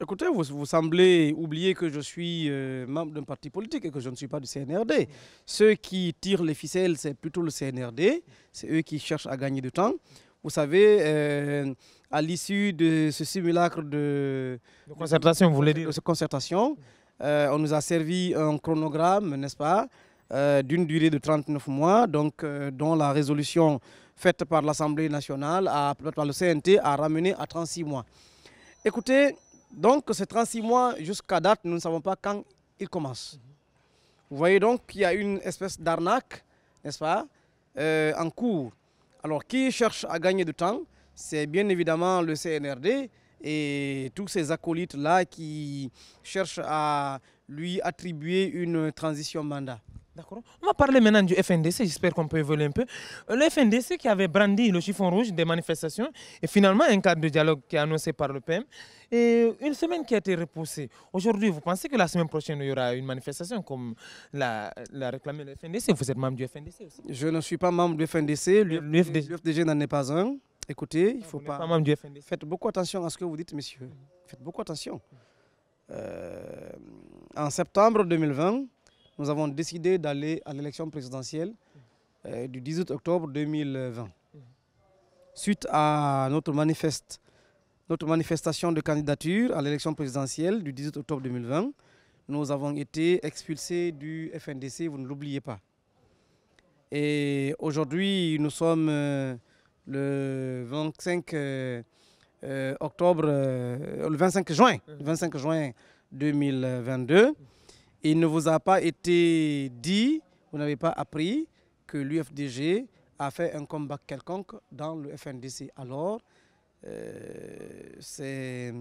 Écoutez, vous semblez oublier que je suis membre d'un parti politique et que je ne suis pas du CNRD. Ceux qui tirent les ficelles, c'est plutôt le CNRD. C'est eux qui cherchent à gagner du temps. Vous savez, à l'issue de ce simulacre De concertation, vous voulez dire? de cette concertation, on nous a servi un chronogramme, n'est-ce pas, d'une durée de 39 mois, donc, dont la résolution faite par l'Assemblée nationale, par le CNT, a ramené à 36 mois. Écoutez, donc ces 36 mois, jusqu'à date, nous ne savons pas quand ils commencent. Vous voyez donc qu'il y a une espèce d'arnaque, n'est-ce pas, en cours. Alors, qui cherche à gagner du temps? C'est bien évidemment le CNRD et tous ces acolytes-là qui cherchent à lui attribuer une transition mandat. D'accord. On va parler maintenant du FNDC, j'espère qu'on peut évoluer un peu. Le FNDC qui avait brandi le chiffon rouge des manifestations et finalement un cadre de dialogue qui est annoncé par le PM et une semaine qui a été repoussée. Aujourd'hui, vous pensez que la semaine prochaine, il y aura une manifestation comme l'a réclamé le FNDC? Vous êtes membre du FNDC aussi? Je ne suis pas membre du FNDC, l'UFDG n'en est pas un. Écoutez, il ne faut pas... membre du FNDC. Faites beaucoup attention à ce que vous dites, messieurs. Faites beaucoup attention. En septembre 2020, nous avons décidé d'aller à l'élection présidentielle du 18 octobre 2020. Suite à notre manifestation de candidature à l'élection présidentielle du 18 octobre 2020, nous avons été expulsés du FNDC, vous ne l'oubliez pas. Et aujourd'hui, nous sommes le 25 octobre, le 25 juin 2022. Il ne vous a pas été dit, vous n'avez pas appris que l'UFDG a fait un combat quelconque dans le FNDC. Alors, c'est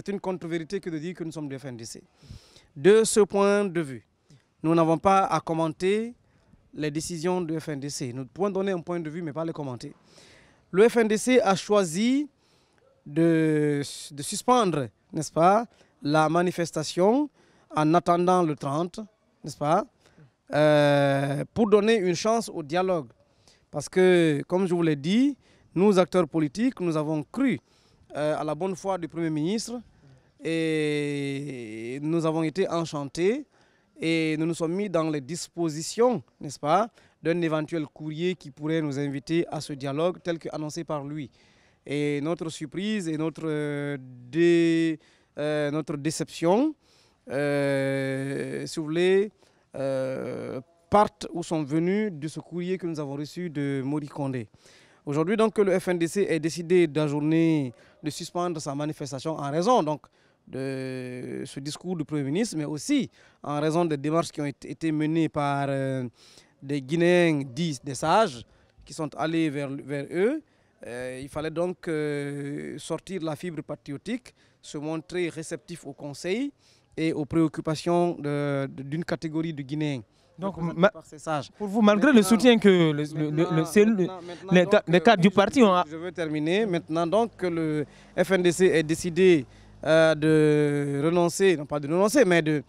une contre-vérité que de dire que nous sommes du FNDC. De ce point de vue, nous n'avons pas à commenter les décisions du FNDC. Nous pouvons donner un point de vue, mais pas les commenter. Le FNDC a choisi de suspendre, n'est-ce pas, la manifestation en attendant le 30, n'est-ce pas, pour donner une chance au dialogue. Parce que, comme je vous l'ai dit, nous, acteurs politiques, nous avons cru à la bonne foi du Premier ministre et nous avons été enchantés et nous nous sommes mis dans les dispositions, n'est-ce pas, d'un éventuel courrier qui pourrait nous inviter à ce dialogue tel qu'annoncé par lui. Et notre surprise et notre déception, si vous voulez, partent ou sont venus de ce courrier que nous avons reçu de Modi Kondé. Aujourd'hui, donc, le FNDC a décidé d'ajourner, de suspendre sa manifestation en raison donc, de ce discours du Premier ministre, mais aussi en raison des démarches qui ont été menées par des Guinéens dits des sages qui sont allés vers eux. Il fallait donc sortir la fibre patriotique, se montrer réceptif au conseil et aux préoccupations d'une catégorie de Guinéens. Donc, pour vous, malgré le soutien que les cadres du parti ont... Je veux terminer. Maintenant donc que le FNDC est décidé de renoncer, non pas de renoncer, mais de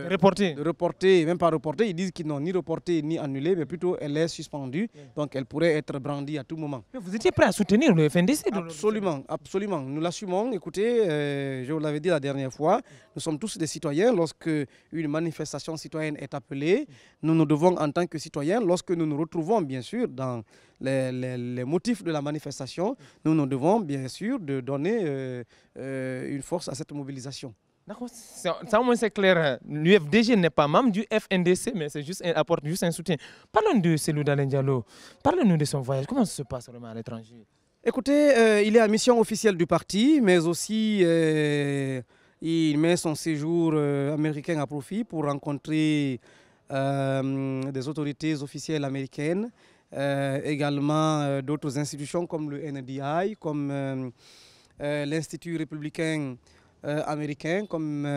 reporter, même pas reporter, ils disent qu'ils n'ont ni reporté ni annulé, mais plutôt elle est suspendue, donc elle pourrait être brandie à tout moment. Mais vous étiez prêt à soutenir le FNDC? Absolument, absolument. Nous l'assumons. Écoutez, je vous l'avais dit la dernière fois, nous sommes tous des citoyens. Lorsque une manifestation citoyenne est appelée, nous devons, en tant que citoyens, lorsque nous nous retrouvons, bien sûr, dans les motifs de la manifestation, nous devons, bien sûr, de donner une force à cette mobilisation. D'accord, ça au moins c'est clair. L'UFDG n'est pas membre du FNDC, mais apporte juste un soutien. Parlons de Cellou Dalein Diallo. Parlez-nous de son voyage. Comment ça se passe vraiment à l'étranger? Écoutez, il est en mission officielle du parti, mais aussi il met son séjour américain à profit pour rencontrer des autorités officielles américaines, également d'autres institutions comme le NDI, comme l'Institut républicain américain, comme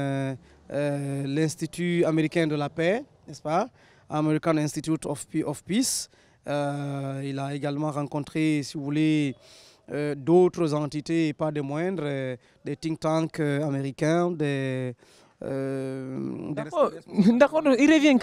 l'Institut américain de la paix, n'est-ce pas, American Institute of Peace. Il a également rencontré, si vous voulez, d'autres entités, pas des moindres, des think tanks américains, des D'accord, il revient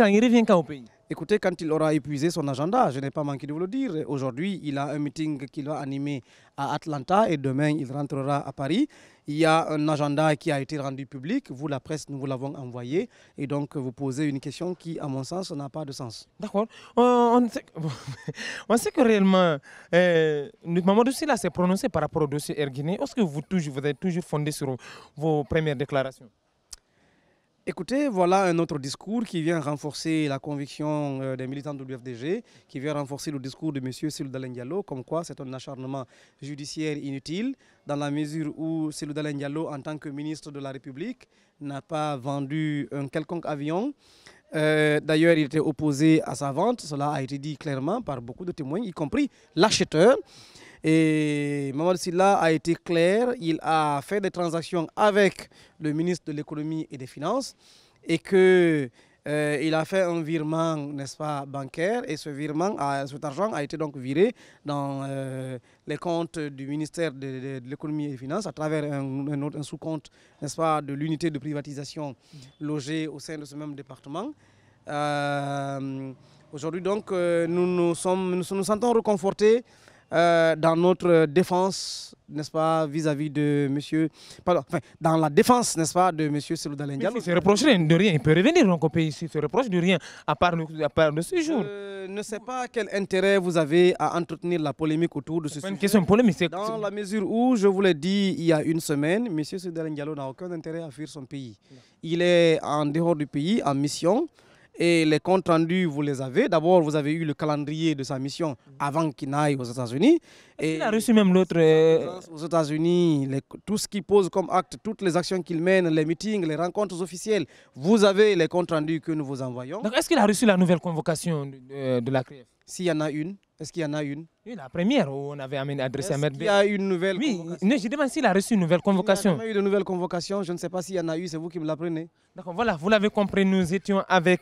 quand au pays? Écoutez, quand il aura épuisé son agenda, je n'ai pas manqué de vous le dire. Aujourd'hui, il a un meeting qu'il va animer à Atlanta et demain, il rentrera à Paris. Il y a un agenda qui a été rendu public. Vous, la presse, nous vous l'avons envoyé. Et donc, vous posez une question qui, à mon sens, n'a pas de sens. D'accord. On sait que réellement, Mamadou Sylla s'est prononcé par rapport au dossier Air Guinée. Est-ce que vous êtes toujours fondé sur vos premières déclarations? Écoutez, voilà un autre discours qui vient renforcer la conviction des militants de l'UFDG, qui vient renforcer le discours de M. Cellou Dalein Diallo, comme quoi c'est un acharnement judiciaire inutile, dans la mesure où Cellou Dalein Diallo, en tant que ministre de la République, n'a pas vendu un quelconque avion. D'ailleurs, il était opposé à sa vente, cela a été dit clairement par beaucoup de témoins, y compris l'acheteur. Et Mamadou Sylla a été clair, il a fait des transactions avec le ministre de l'économie et des finances et qu'il a fait un virement, n'est-ce pas, bancaire, et ce virement, cet argent a été donc viré dans les comptes du ministère de l'économie et des finances à travers un sous-compte, n'est-ce pas, de l'unité de privatisation logée au sein de ce même département. Aujourd'hui donc, nous nous sentons reconfortés dans notre défense, n'est-ce pas, vis-à-vis de monsieur, pardon, enfin, dans la défense, n'est-ce pas, de monsieur Cellou Dalein Diallo. Il se reproche de rien, il peut revenir donc au pays, il se reproche de rien, à part de ce jour. Je ne sais pas quel intérêt vous avez à entretenir la polémique autour de ce sujet. Une question polémique. Dans la mesure où, je vous l'ai dit il y a une semaine, monsieur Cellou Dalein Diallo n'a aucun intérêt à fuir son pays. Il est en dehors du pays, en mission. Et les comptes rendus, vous les avez. D'abord, vous avez eu le calendrier de sa mission avant qu'il n'aille aux États-Unis. Il a reçu même l'autre. Aux États-Unis, tout ce qu'il pose comme acte, toutes les actions qu'il mène, les meetings, les rencontres officielles, vous avez les comptes rendus que nous vous envoyons. Donc, est-ce qu'il a reçu la nouvelle convocation de la CREF? S'il y en a une, est-ce qu'il y en a une? Oui, la première où on avait adressé à Maître. Il y a une nouvelle convocation. Oui, je demande s'il a reçu une nouvelle convocation. Il n'y a jamais eu de nouvelle convocation, je ne sais pas s'il y en a eu, c'est vous qui me l'apprenez. D'accord, voilà, vous l'avez compris, nous étions avec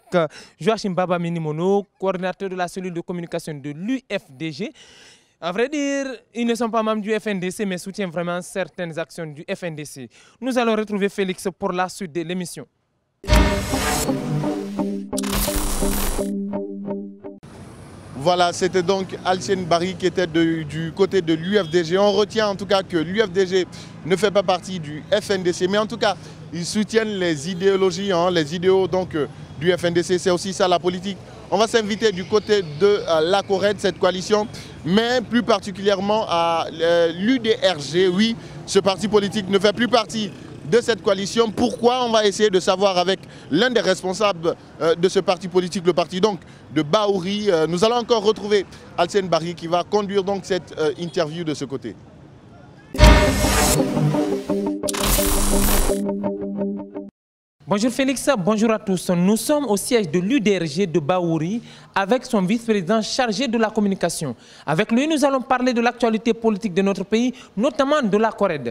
Joachim Baba Minimono, coordinateur de la cellule de communication de l'UFDG. À vrai dire, ils ne sont pas membres du FNDC, mais soutiennent vraiment certaines actions du FNDC. Nous allons retrouver Félix pour la suite de l'émission. Voilà, c'était donc Alcine Barry qui était du côté de l'UFDG. On retient en tout cas que l'UFDG ne fait pas partie du FNDC, mais en tout cas, ils soutiennent les idéologies, les idéaux donc, du FNDC. C'est aussi ça la politique. On va s'inviter du côté de la Corée, de cette coalition, mais plus particulièrement à l'UDRG. Oui, ce parti politique ne fait plus partie de cette coalition. Pourquoi? On va essayer de savoir avec l'un des responsables de ce parti politique, le parti donc de Bahouri. Nous allons encore retrouver Alcine Barry qui va conduire donc cette interview de ce côté. Bonjour Félix, bonjour à tous. Nous sommes au siège de l'UDRG de Bahouri avec son vice-président chargé de la communication. Avec lui, nous allons parler de l'actualité politique de notre pays, notamment de la Corée.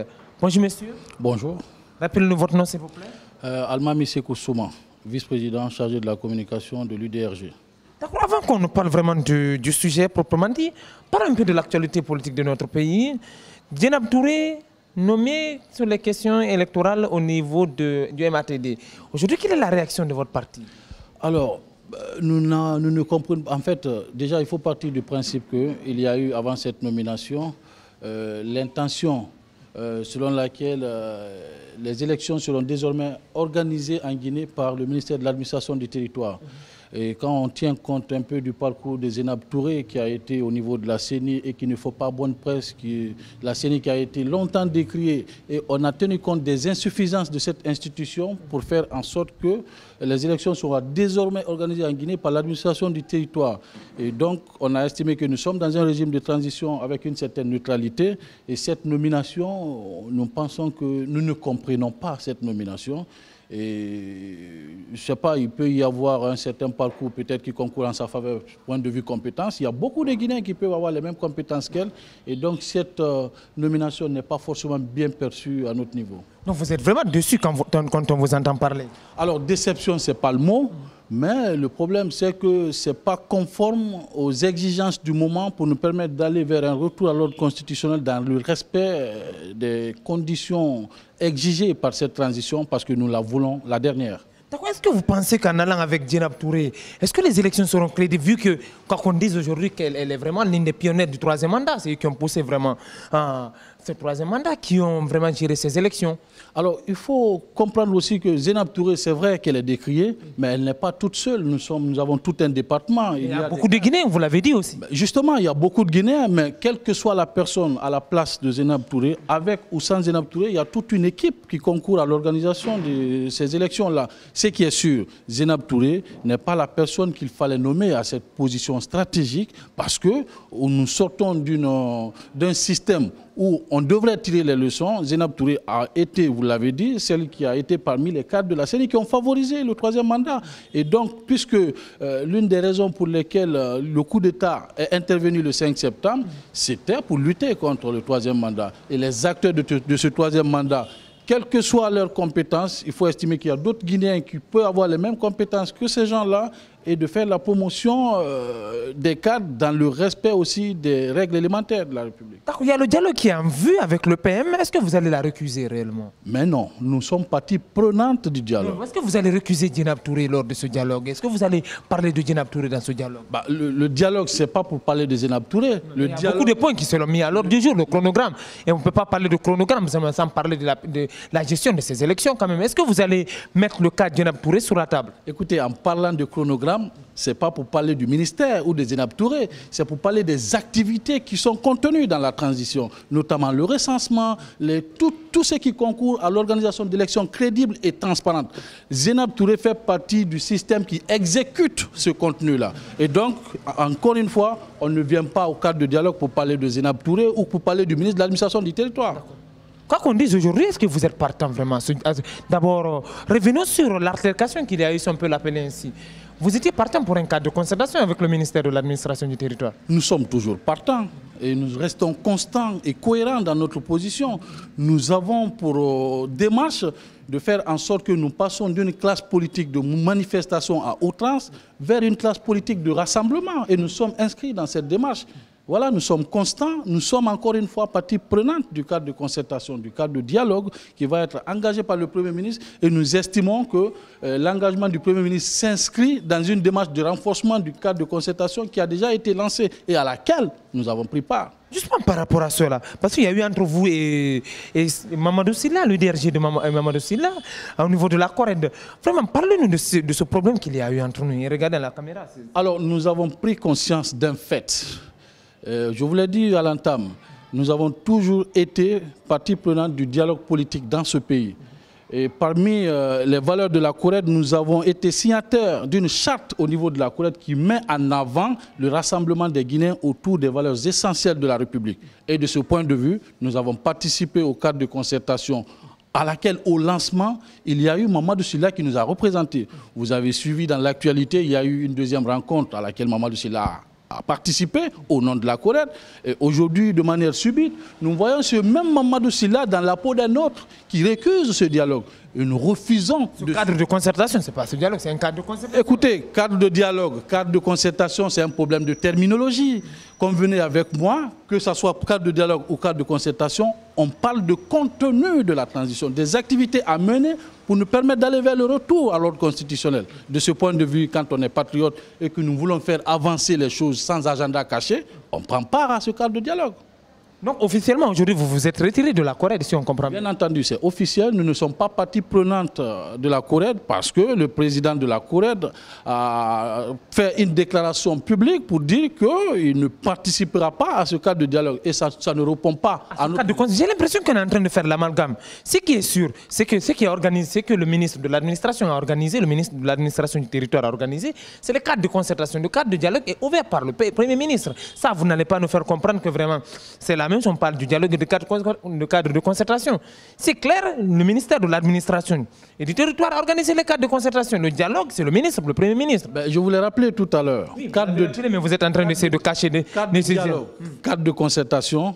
Bonjour monsieur. Bonjour. Rappelez-nous votre nom s'il vous plaît. Almami Sekou Souma, vice-président chargé de la communication de l'UDRG. D'accord, avant qu'on ne parle vraiment du sujet proprement dit, parlons un peu de l'actualité politique de notre pays. Djenab Touré, nommé sur les questions électorales au niveau du MATD. Aujourd'hui, quelle est la réaction de votre parti? Alors, nous ne comprenons pas. En fait, déjà, il faut partir du principe qu'il y a eu, avant cette nomination, l'intention selon laquelle les élections seront désormais organisées en Guinée par le ministère de l'administration du territoire. Et quand on tient compte un peu du parcours de Djenab Touré qui a été au niveau de la CENI et qu'il ne faut pas bonne presse, la CENI qui a été longtemps décriée, et on a tenu compte des insuffisances de cette institution pour faire en sorte que les élections seront désormais organisées en Guinée par l'administration du territoire. Et donc on a estimé que nous sommes dans un régime de transition avec une certaine neutralité, et cette nomination, nous pensons que nous ne comprenons pas cette nomination. Et je ne sais pas, il peut y avoir un certain parcours peut-être qui concourt en sa faveur point de vue compétence. Il y a beaucoup de Guinéens qui peuvent avoir les mêmes compétences qu'elle. Et donc cette nomination n'est pas forcément bien perçue à notre niveau. Donc vous êtes vraiment déçu quand on vous entend parler? Alors déception, ce n'est pas le mot. Mais le problème, c'est que ce n'est pas conforme aux exigences du moment pour nous permettre d'aller vers un retour à l'ordre constitutionnel dans le respect des conditions exigées par cette transition, parce que nous la voulons la dernière. Est-ce que vous pensez qu'en allant avec Djenab Touré, est-ce que les élections seront crédibles, vu que, quand on dit aujourd'hui qu'elle est vraiment l'une des pionnières du troisième mandat, c'est eux qui ont poussé vraiment ce troisième mandat, qui ont vraiment géré ces élections? Alors, il faut comprendre aussi que Djenab Touré, c'est vrai qu'elle est décriée, mais elle n'est pas toute seule. Nous avons tout un département. Il y a beaucoup de Guinéens, vous l'avez dit aussi. Justement, il y a beaucoup de Guinéens, mais quelle que soit la personne à la place de Djenab Touré, avec ou sans Djenab Touré, il y a toute une équipe qui concourt à l'organisation de ces élections-là. Ce qui est sûr, Djenab Touré n'est pas la personne qu'il fallait nommer à cette position stratégique, parce que nous sortons d'un système où on devrait tirer les leçons. Djenab Touré a été, vous l'avez dit, celle qui a été parmi les cadres de la CENI qui ont favorisé le troisième mandat. Et donc, puisque l'une des raisons pour lesquelles le coup d'État est intervenu le 5 septembre, c'était pour lutter contre le troisième mandat. Et les acteurs de ce troisième mandat, quelles que soient leurs compétences, il faut estimer qu'il y a d'autres Guinéens qui peuvent avoir les mêmes compétences que ces gens-là, et de faire la promotion des cadres dans le respect aussi des règles élémentaires de la République. Il y a le dialogue qui est en vue avec le PM. Est-ce que vous allez la récuser réellement? Mais non, nous sommes partie prenante du dialogue. Est-ce que vous allez récuser Djenab Touré lors de ce dialogue? Est-ce que vous allez parler de Djenab Touré dans ce dialogue? Le dialogue, ce n'est pas pour parler de Djenab Touré. Il y a beaucoup de points qui seront mis à l'ordre du jour, le chronogramme. Et on ne peut pas parler de chronogramme sans parler de la gestion de ces élections quand même. Est-ce que vous allez mettre le cas de Djenab Touré sur la table? Écoutez, en parlant de chronogramme, ce n'est pas pour parler du ministère ou de Djenab Touré, c'est pour parler des activités qui sont contenues dans la transition, notamment le recensement, tout ce qui concourt à l'organisation d'élections crédibles et transparentes. Djenab Touré fait partie du système qui exécute ce contenu-là. Et donc, encore une fois, on ne vient pas au cadre de dialogue pour parler de Djenab Touré ou pour parler du ministre de l'administration du territoire. Quoi qu'on dise aujourd'hui, est-ce que vous êtes partant vraiment? D'abord, revenons sur l'altercation qu'il y a eu, si on peut l'appeler ainsi. Vous étiez partant pour un cadre de concertation avec le ministère de l'administration du territoire? Nous sommes toujours partants et nous restons constants et cohérents dans notre position. Nous avons pour démarche de faire en sorte que nous passons d'une classe politique de manifestation à outrance vers une classe politique de rassemblement. Et nous sommes inscrits dans cette démarche. Voilà, nous sommes constants, nous sommes encore une fois partie prenante du cadre de concertation, du cadre de dialogue qui va être engagé par le Premier ministre, et nous estimons que l'engagement du Premier ministre s'inscrit dans une démarche de renforcement du cadre de concertation qui a déjà été lancée et à laquelle nous avons pris part. Justement par rapport à cela, parce qu'il y a eu entre vous et Mamadou Sylla, le DRG de Mamadou Sylla, au niveau de la CORED. Vraiment, parlez-nous de ce problème qu'il y a eu entre nous. Et regardez la caméra. Alors, nous avons pris conscience d'un fait. Je vous l'ai dit à l'entame, nous avons toujours été partie prenante du dialogue politique dans ce pays. Et parmi les valeurs de la CORED, nous avons été signataires d'une charte au niveau de la CORED qui met en avant le rassemblement des Guinéens autour des valeurs essentielles de la République. Et de ce point de vue, nous avons participé au cadre de concertation à laquelle, au lancement, il y a eu Mamadou Sylla qui nous a représentés. Vous avez suivi dans l'actualité, il y a eu une deuxième rencontre à laquelle Mamadou Sylla a participé au nom de la CORED. Et aujourd'hui, de manière subite, nous voyons ce même Mamadou Sylla dans la peau d'un autre qui récuse ce dialogue. Et nous refusons... Ce cadre de concertation, ce n'est pas ce dialogue, c'est un cadre de concertation. Écoutez, cadre de dialogue, cadre de concertation, c'est un problème de terminologie. Convenez avec moi, que ce soit cadre de dialogue ou cadre de concertation, on parle de contenu de la transition, des activités à mener pour nous permettre d'aller vers le retour à l'ordre constitutionnel. De ce point de vue, quand on est patriote et que nous voulons faire avancer les choses sans agenda caché, on prend part à ce cadre de dialogue. Donc officiellement, aujourd'hui, vous vous êtes retiré de la CORED, si on comprend bien. Bien entendu, c'est officiel. Nous ne sommes pas partie prenante de la CORED parce que le président de la CORED a fait une déclaration publique pour dire qu'il ne participera pas à ce cadre de dialogue. Et ça ne répond pas à notre... J'ai l'impression qu'on est en train de faire l'amalgame. Ce qui est sûr, c'est que le ministre de l'administration a organisé, le ministre de l'administration du territoire a organisé, c'est le cadre de concertation. Le cadre de dialogue est ouvert par le Premier ministre. Ça, vous n'allez pas nous faire comprendre que vraiment, c'est la même. On parle du dialogue et de cadre de concertation. C'est clair, le ministère de l'administration et du territoire a organisé les cadres de concertation. Le dialogue, c'est le ministre, le Premier ministre. Je vous l'ai rappelé tout à l'heure. Oui, mais vous êtes en train d'essayer de cacher des décisions. Cadre de concertation,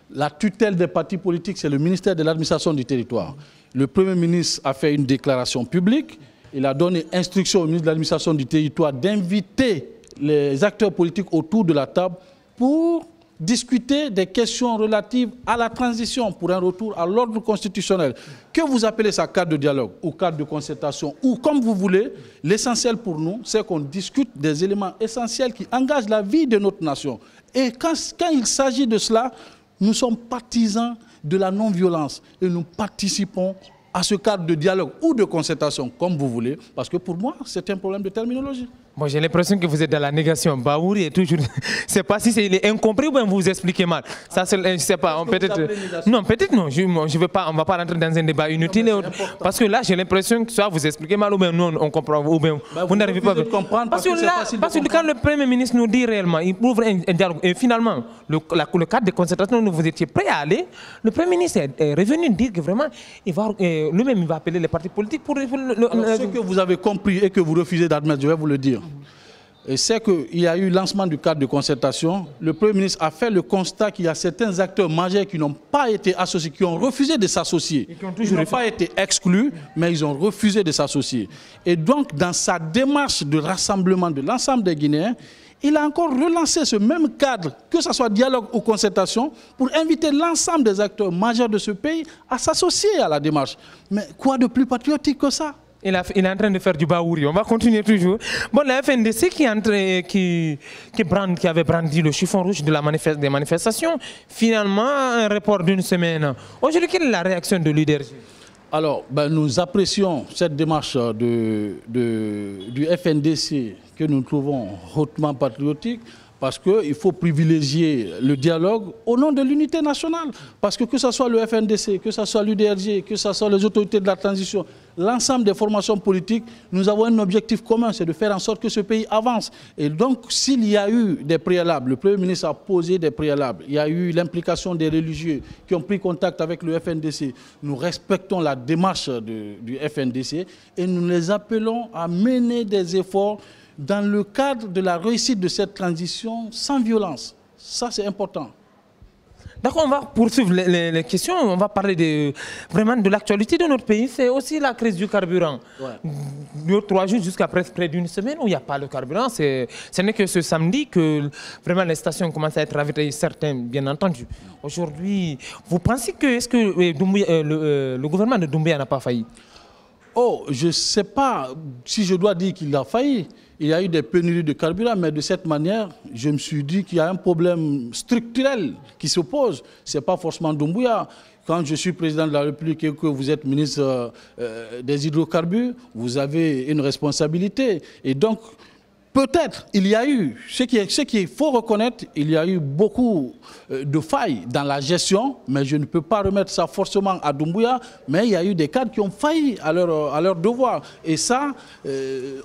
la tutelle des partis politiques, c'est le ministère de l'administration du territoire. Le Premier ministre a fait une déclaration publique il a donné instruction au ministre de l'administration du territoire d'inviter les acteurs politiques autour de la table pour discuter des questions relatives à la transition pour un retour à l'ordre constitutionnel. Que vous appelez ça cadre de dialogue ou cadre de concertation ou comme vous voulez, l'essentiel pour nous, c'est qu'on discute des éléments essentiels qui engagent la vie de notre nation. Et quand il s'agit de cela, nous sommes partisans de la non-violence et nous participons à ce cadre de dialogue ou de concertation, comme vous voulez, parce que pour moi, c'est un problème de terminologie. Bon, j'ai l'impression que vous êtes dans la négation. Baouri est toujours... Je ne sais pas si il est incompris ou bien vous vous expliquez mal. Ça, je ne sais pas. Non, peut-être non. Je veux pas, on ne va pas rentrer dans un débat inutile. Non, parce que là, j'ai l'impression que soit vous expliquez mal ou bien nous, on comprend. Ou bien vous n'arrivez pas à comprendre. Parce que quand le Premier ministre nous dit réellement, il ouvre un dialogue. Et finalement, le cadre de concertation où vous étiez prêt à aller, le Premier ministre est revenu dire que vraiment, lui-même, il va appeler les partis politiques pour... ce que vous avez compris et que vous refusez d'admettre, je vais vous le dire. C'est qu'il y a eu lancement du cadre de concertation. Le Premier ministre a fait le constat qu'il y a certains acteurs majeurs qui n'ont pas été associés, qui ont refusé de s'associer. Ils n'ont pas été exclus, mais ils ont refusé de s'associer. Et donc, dans sa démarche de rassemblement de l'ensemble des Guinéens, il a encore relancé ce même cadre, que ce soit dialogue ou concertation, pour inviter l'ensemble des acteurs majeurs de ce pays à s'associer à la démarche. Mais quoi de plus patriotique que ça ? Il est en train de faire du baouri. On va continuer toujours. Bon, la FNDC qui avait brandi le chiffon rouge de des manifestations, finalement, un report d'une semaine. Aujourd'hui, quelle est la réaction de l'UDRG? Alors, nous apprécions cette démarche du FNDC que nous trouvons hautement patriotique, parce qu'il faut privilégier le dialogue au nom de l'unité nationale. Parce que ce soit le FNDC, que ce soit l'UDRG, que ce soit les autorités de la transition, l'ensemble des formations politiques, nous avons un objectif commun, c'est de faire en sorte que ce pays avance. Et donc, s'il y a eu des préalables, le Premier ministre a posé des préalables, il y a eu l'implication des religieux qui ont pris contact avec le FNDC, nous respectons la démarche du FNDC et nous les appelons à mener des efforts dans le cadre de la réussite de cette transition sans violence. Ça, c'est important. D'accord, on va poursuivre les questions. On va parler vraiment de l'actualité de notre pays. C'est aussi la crise du carburant. Ouais. 3 jours jusqu'à près d'une semaine où il n'y a pas le carburant. Ce n'est que ce samedi que vraiment les stations commencent à être ravitaillées, certains, bien entendu. Aujourd'hui, vous pensez que, est-ce que le gouvernement de Doumbouya n'a pas failli? Oh, je ne sais pas si je dois dire qu'il a failli. Il y a eu des pénuries de carburant, mais de cette manière, je me suis dit qu'il y a un problème structurel qui se pose. Ce n'est pas forcément Doumbouya. Quand je suis président de la République et que vous êtes ministre des hydrocarbures, vous avez une responsabilité. Et donc, peut-être, il y a eu, ce qu'il faut reconnaître, il y a eu beaucoup de failles dans la gestion, mais je ne peux pas remettre ça forcément à Doumbouya, mais il y a eu des cadres qui ont failli à leur devoir. Et ça,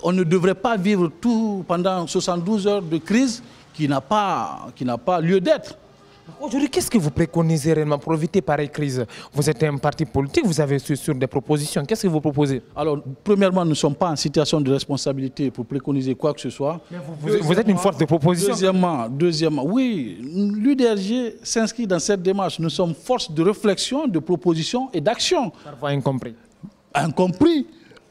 on ne devrait pas vivre tout pendant 72 heures de crise qui n'a pas lieu d'être. Aujourd'hui, qu'est-ce que vous préconisez réellement pour éviter pareille crise? Vous êtes un parti politique, vous avez sur des propositions. Qu'est-ce que vous proposez? Alors, premièrement, nous ne sommes pas en situation de responsabilité pour préconiser quoi que ce soit. Vous êtes une force de proposition. Deuxièmement, oui, l'UDRG s'inscrit dans cette démarche. Nous sommes force de réflexion, de proposition et d'action. Parfois incompris. Incompris.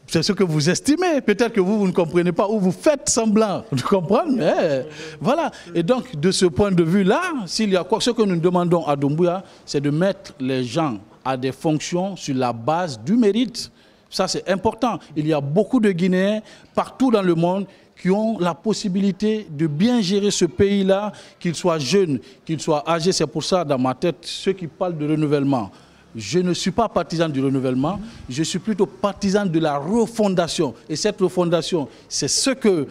C'est ce que vous estimez. Peut-être que vous ne comprenez pas ou vous faites semblant de comprendre. Mais voilà. Et donc, de ce point de vue-là, s'il y a quoi, ce que nous demandons à Doumbouya, c'est de mettre les gens à des fonctions sur la base du mérite. Ça, c'est important. Il y a beaucoup de Guinéens partout dans le monde qui ont la possibilité de bien gérer ce pays-là, qu'ils soient jeunes, qu'ils soient âgés. C'est pour ça, dans ma tête, ceux qui parlent de renouvellement, je ne suis pas partisan du renouvellement, je suis plutôt partisan de la refondation. Et cette refondation, c'est ce que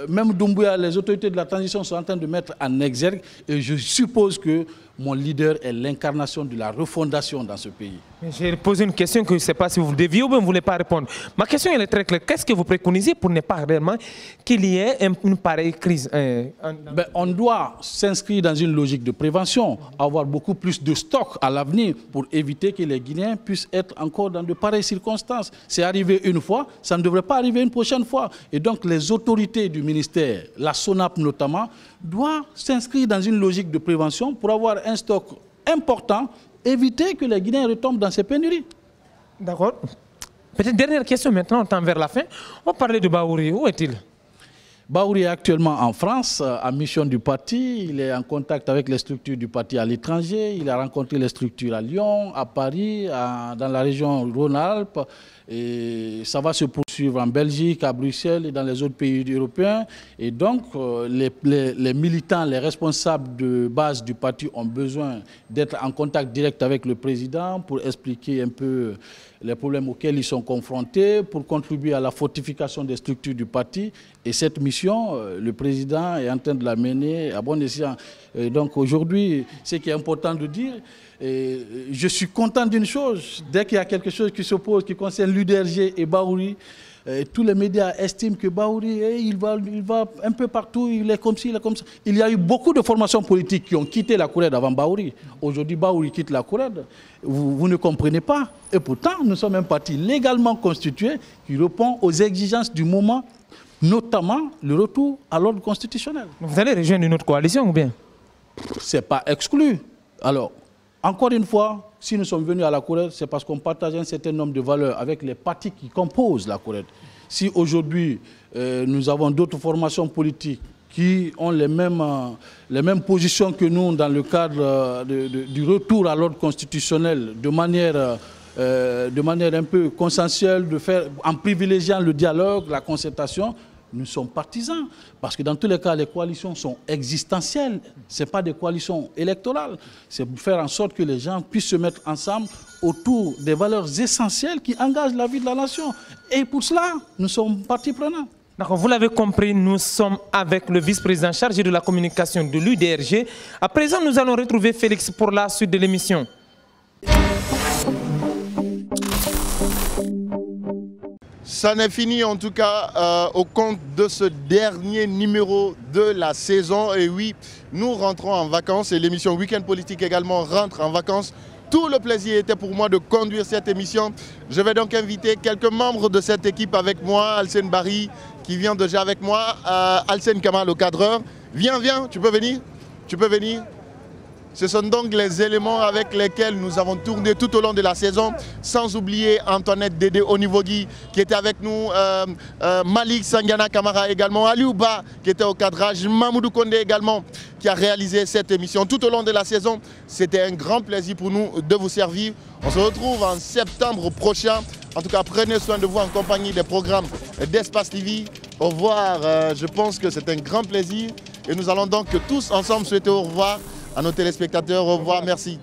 même Doumbouya, les autorités de la transition sont en train de mettre en exergue. Et je suppose que mon leader est l'incarnation de la refondation dans ce pays. J'ai posé une question que je ne sais pas si vous deviez ou bien vous ne voulez pas répondre. Ma question elle est très claire. Qu'est-ce que vous préconisez pour ne pas réellement qu'il y ait une pareille crise? On doit s'inscrire dans une logique de prévention, avoir beaucoup plus de stock à l'avenir pour éviter que les Guinéens puissent être encore dans de pareilles circonstances. C'est arrivé une fois, ça ne devrait pas arriver une prochaine fois. Et donc les autorités du ministère, la SONAP notamment, doivent s'inscrire dans une logique de prévention pour avoir un stock important, éviter que les Guinéens retombent dans ces pénuries. D'accord. Peut-être dernière question maintenant, on tend vers la fin. On va parler de Bahouri. Où est-il? Bahouri est actuellement en France, en mission du parti. Il est en contact avec les structures du parti à l'étranger. Il a rencontré les structures à Lyon, à Paris, dans la région Rhône-Alpes. Et ça va se poursuivre en Belgique, à Bruxelles et dans les autres pays européens. Et donc, les militants, les responsables de base du parti ont besoin d'être en contact direct avec le président pour expliquer un peu les problèmes auxquels ils sont confrontés, pour contribuer à la fortification des structures du parti. Et cette mission, le président est en train de la mener à bon escient. Et donc aujourd'hui, ce qui est important de dire, je suis content d'une chose, dès qu'il y a quelque chose qui s'oppose, qui concerne l'UDRG et Bahouri, tous les médias estiment que Bahouri, il va un peu partout, il est comme ci, il est comme ça. Il y a eu beaucoup de formations politiques qui ont quitté la COURED avant Bahouri. Aujourd'hui, Bahouri quitte la COURED. Vous ne comprenez pas. Et pourtant, nous sommes un parti légalement constitué qui répond aux exigences du moment, notamment le retour à l'ordre constitutionnel. Vous allez rejoindre une autre coalition ou bien? Ce n'est pas exclu. Alors, encore une fois, si nous sommes venus à la COURED, c'est parce qu'on partage un certain nombre de valeurs avec les partis qui composent la COURED. Si aujourd'hui, nous avons d'autres formations politiques qui ont les mêmes positions que nous dans le cadre du retour à l'ordre constitutionnel de manière un peu consensuelle, en privilégiant le dialogue, la concertation, nous sommes partisans. Parce que dans tous les cas, les coalitions sont existentielles. Ce n'est pas des coalitions électorales. C'est pour faire en sorte que les gens puissent se mettre ensemble autour des valeurs essentielles qui engagent la vie de la nation. Et pour cela, nous sommes partie prenante. D'accord, vous l'avez compris, nous sommes avec le vice-président chargé de la communication de l'UDRG. À présent, nous allons retrouver Félix pour la suite de l'émission. Ça n'est fini en tout cas au compte de ce dernier numéro de la saison. Et oui, nous rentrons en vacances et l'émission Week-end Politique également rentre en vacances. Tout le plaisir était pour moi de conduire cette émission. Je vais donc inviter quelques membres de cette équipe avec moi. Alcène Barry qui vient déjà avec moi. Alcène Kamal, le cadreur. Viens, tu peux venir. Tu peux venir. Ce sont donc les éléments avec lesquels nous avons tourné tout au long de la saison, sans oublier Antoinette Dédé Onivogui qui était avec nous, Malik Sangana Kamara également, Aliouba qui était au cadrage, Mamoudou Kondé également qui a réalisé cette émission tout au long de la saison. C'était un grand plaisir pour nous de vous servir. On se retrouve en septembre prochain. En tout cas, prenez soin de vous en compagnie des programmes d'Espace TV. Au revoir, je pense que c'est un grand plaisir et nous allons donc tous ensemble souhaiter au revoir à nos téléspectateurs. Au revoir, merci.